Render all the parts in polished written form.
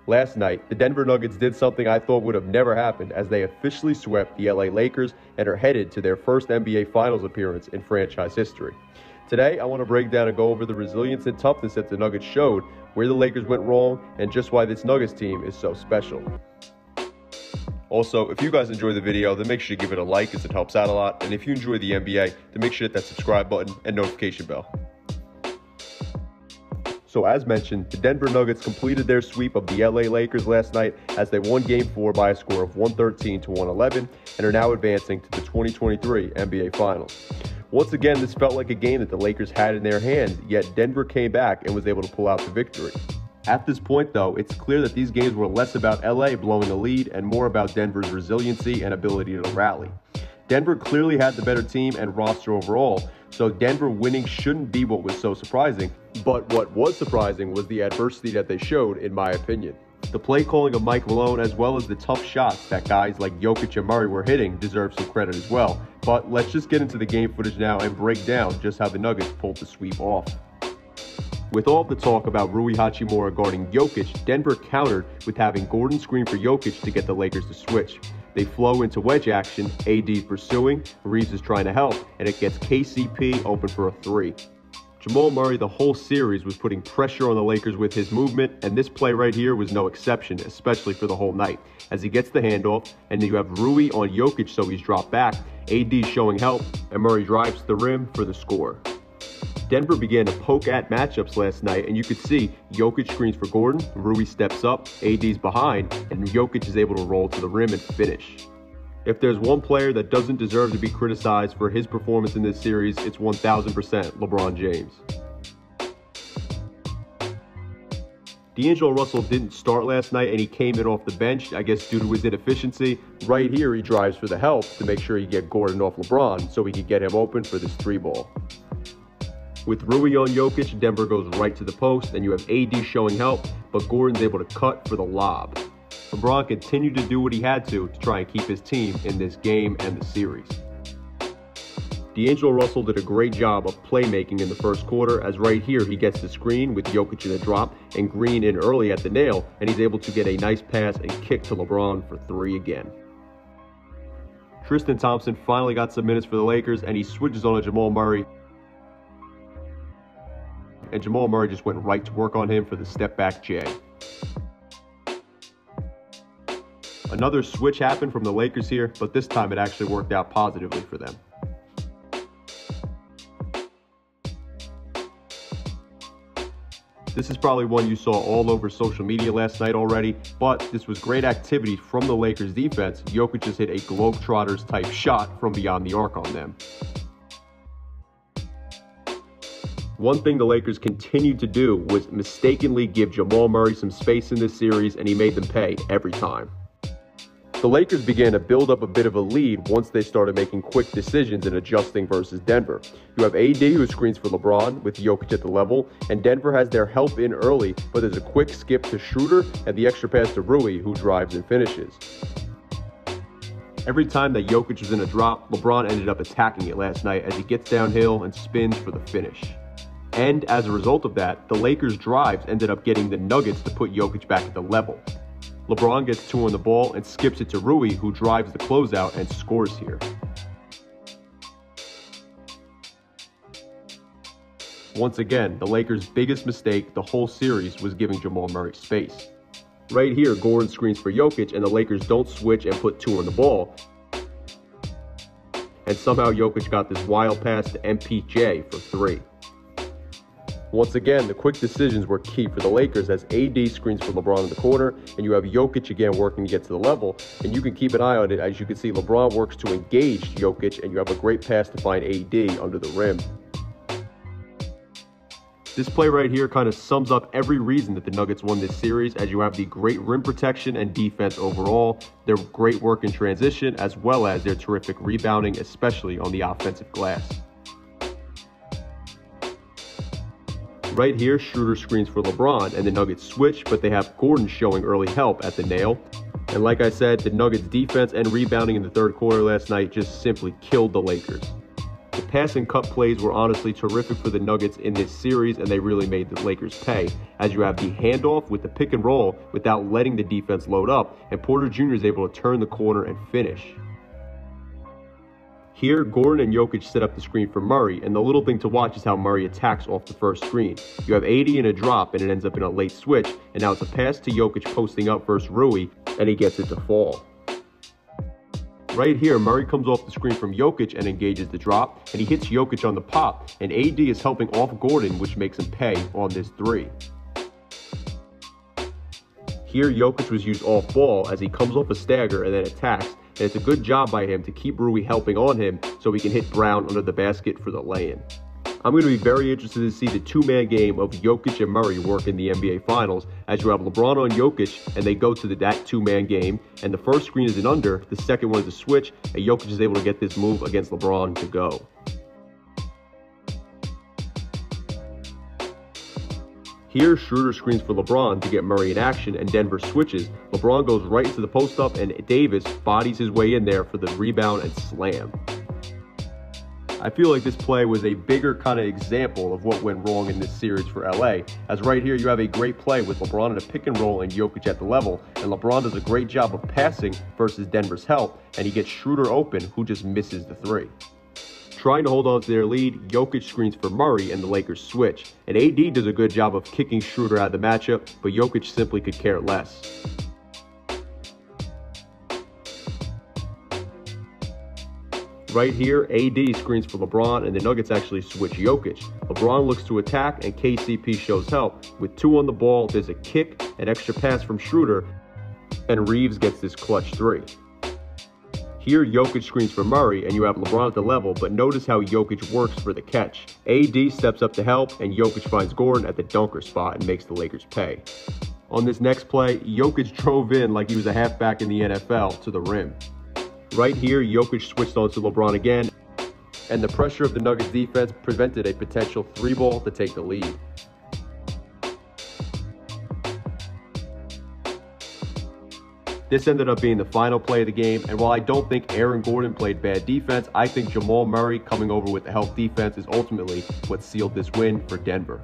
Last night, the Denver Nuggets did something I thought would have never happened as they officially swept the LA Lakers and are headed to their first NBA Finals appearance in franchise history. Today, I want to break down and go over the resilience and toughness that the Nuggets showed, where the Lakers went wrong, and just why this Nuggets team is so special. Also, if you guys enjoy the video, then make sure to give it a like as it helps out a lot, and if you enjoy the NBA, then make sure to hit that subscribe button and notification bell. So as mentioned, the Denver Nuggets completed their sweep of the LA Lakers last night as they won Game 4 by a score of 113 to 111 and are now advancing to the 2023 NBA Finals. Once again, this felt like a game that the Lakers had in their hands, yet Denver came back and was able to pull out the victory. At this point, though, it's clear that these games were less about LA blowing a lead and more about Denver's resiliency and ability to rally. Denver clearly had the better team and roster overall, so Denver winning shouldn't be what was so surprising, but what was surprising was the adversity that they showed, in my opinion. The play calling of Mike Malone, as well as the tough shots that guys like Jokic and Murray were hitting, deserve some credit as well. But let's just get into the game footage now and break down just how the Nuggets pulled the sweep off. With all the talk about Rui Hachimura guarding Jokic, Denver countered with having Gordon screen for Jokic to get the Lakers to switch. They flow into wedge action, AD's pursuing, Reeves is trying to help, and it gets KCP open for a three. Jamal Murray the whole series was putting pressure on the Lakers with his movement, and this play right here was no exception, especially for the whole night, as he gets the handoff, and then you have Rui on Jokic, so he's dropped back, AD showing help, and Murray drives to the rim for the score. Denver began to poke at matchups last night, and you could see Jokic screens for Gordon, Rui steps up, AD's behind, and Jokic is able to roll to the rim and finish. If there's one player that doesn't deserve to be criticized for his performance in this series, it's 1000% LeBron James. D'Angelo Russell didn't start last night, and he came in off the bench, I guess due to his inefficiency. Right here, he drives for the help to make sure he get Gordon off LeBron so he could get him open for this three ball. With Rui on Jokic, Denver goes right to the post, and you have AD showing help, but Gordon's able to cut for the lob. LeBron continued to do what he had to try and keep his team in this game and the series. D'Angelo Russell did a great job of playmaking in the first quarter, as right here he gets the screen with Jokic in a drop and Green in early at the nail, and he's able to get a nice pass and kick to LeBron for three again. Tristan Thompson finally got some minutes for the Lakers, and he switches on to Jamal Murray. And Jamal Murray just went right to work on him for the step-back J. Another switch happened from the Lakers here, but this time it actually worked out positively for them. This is probably one you saw all over social media last night already, but this was great activity from the Lakers defense. Jokic just hit a Globetrotters type shot from beyond the arc on them. One thing the Lakers continued to do was mistakenly give Jamal Murray some space in this series, and he made them pay every time. The Lakers began to build up a bit of a lead once they started making quick decisions and adjusting versus Denver. You have AD who screens for LeBron with Jokic at the level, and Denver has their help in early, but there's a quick skip to Schroeder and the extra pass to Rui, who drives and finishes. Every time that Jokic was in a drop, LeBron ended up attacking it last night as he gets downhill and spins for the finish. And as a result of that, the Lakers' drives ended up getting the Nuggets to put Jokic back at the level. LeBron gets two on the ball and skips it to Rui, who drives the closeout and scores here. Once again, the Lakers' biggest mistake the whole series was giving Jamal Murray space. Right here, Gordon screens for Jokic, and the Lakers don't switch and put two on the ball. And somehow Jokic got this wild pass to MPJ for three. Once again, the quick decisions were key for the Lakers as AD screens for LeBron in the corner, and you have Jokic again working to get to the level, and you can keep an eye on it as you can see LeBron works to engage Jokic, and you have a great pass to find AD under the rim. This play right here kind of sums up every reason that the Nuggets won this series, as you have the great rim protection and defense overall, their great work in transition, as well as their terrific rebounding, especially on the offensive glass. Right here, Schroeder screens for LeBron, and the Nuggets switch, but they have Gordon showing early help at the nail. And like I said, the Nuggets defense and rebounding in the third quarter last night just simply killed the Lakers. The pass and cut plays were honestly terrific for the Nuggets in this series, and they really made the Lakers pay, as you have the handoff with the pick and roll without letting the defense load up, and Porter Jr. is able to turn the corner and finish. Here, Gordon and Jokic set up the screen for Murray, and the little thing to watch is how Murray attacks off the first screen. You have AD in a drop, and it ends up in a late switch, and now it's a pass to Jokic posting up versus Rui, and he gets it to fall. Right here, Murray comes off the screen from Jokic and engages the drop, and he hits Jokic on the pop, and AD is helping off Gordon, which makes him pay on this three. Here, Jokic was used off ball as he comes off a stagger and then attacks, and it's a good job by him to keep Rui helping on him so he can hit Brown under the basket for the lay-in. I'm going to be very interested to see the two-man game of Jokic and Murray work in the NBA Finals, as you have LeBron on Jokic, and they go to that two-man game, and the first screen is an under, the second one is a switch, and Jokic is able to get this move against LeBron to go. Here, Schroeder screens for LeBron to get Murray in action, and Denver switches. LeBron goes right into the post-up, and Davis bodies his way in there for the rebound and slam. I feel like this play was a bigger kind of example of what went wrong in this series for LA, as right here you have a great play with LeBron in a pick and roll and Jokic at the level, and LeBron does a great job of passing versus Denver's help, and he gets Schroeder open, who just misses the three. Trying to hold on to their lead, Jokic screens for Murray and the Lakers switch, and AD does a good job of kicking Schroeder out of the matchup, but Jokic simply could care less. Right here, AD screens for LeBron, and the Nuggets actually switch Jokic. LeBron looks to attack, and KCP shows help. With two on the ball, there's a kick, an extra pass from Schroeder, and Reeves gets this clutch three. Here, Jokic screens for Murray, and you have LeBron at the level, but notice how Jokic works for the catch. AD steps up to help, and Jokic finds Gordon at the dunker spot and makes the Lakers pay. On this next play, Jokic drove in like he was a halfback in the NFL to the rim. Right here, Jokic switched on to LeBron again, and the pressure of the Nuggets defense prevented a potential three-ball to take the lead. This ended up being the final play of the game, and while I don't think Aaron Gordon played bad defense, I think Jamal Murray coming over with the help defense is ultimately what sealed this win for Denver.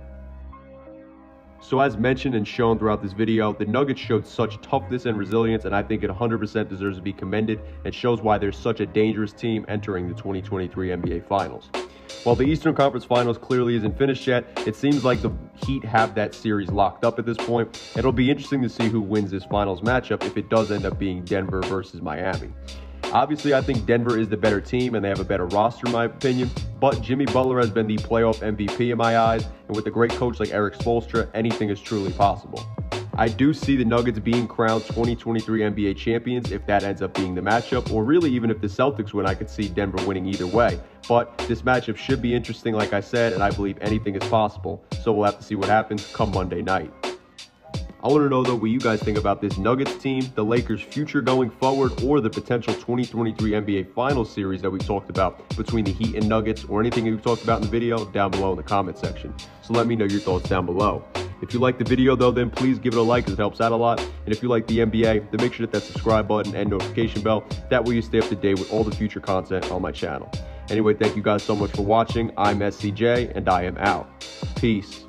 So as mentioned and shown throughout this video, the Nuggets showed such toughness and resilience, and I think it 100% deserves to be commended and shows why they're such a dangerous team entering the 2023 NBA Finals. While the Eastern Conference Finals clearly isn't finished yet, it seems like the Heat have that series locked up at this point. It'll be interesting to see who wins this Finals matchup if it does end up being Denver versus Miami. Obviously, I think Denver is the better team and they have a better roster in my opinion, but Jimmy Butler has been the playoff MVP in my eyes, and with a great coach like Erik Spoelstra, anything is truly possible. I do see the Nuggets being crowned 2023 NBA champions if that ends up being the matchup, or really even if the Celtics win, I could see Denver winning either way. But this matchup should be interesting, like I said, and I believe anything is possible, so we'll have to see what happens come Monday night. I want to know, though, what you guys think about this Nuggets team, the Lakers' future going forward, or the potential 2023 NBA Finals series that we talked about between the Heat and Nuggets, or anything we talked about in the video down below in the comment section. So let me know your thoughts down below. If you liked the video, though, then please give it a like, because it helps out a lot. And if you like the NBA, then make sure to hit that subscribe button and notification bell. That way you stay up to date with all the future content on my channel. Anyway, thank you guys so much for watching. I'm SCJ, and I am out. Peace.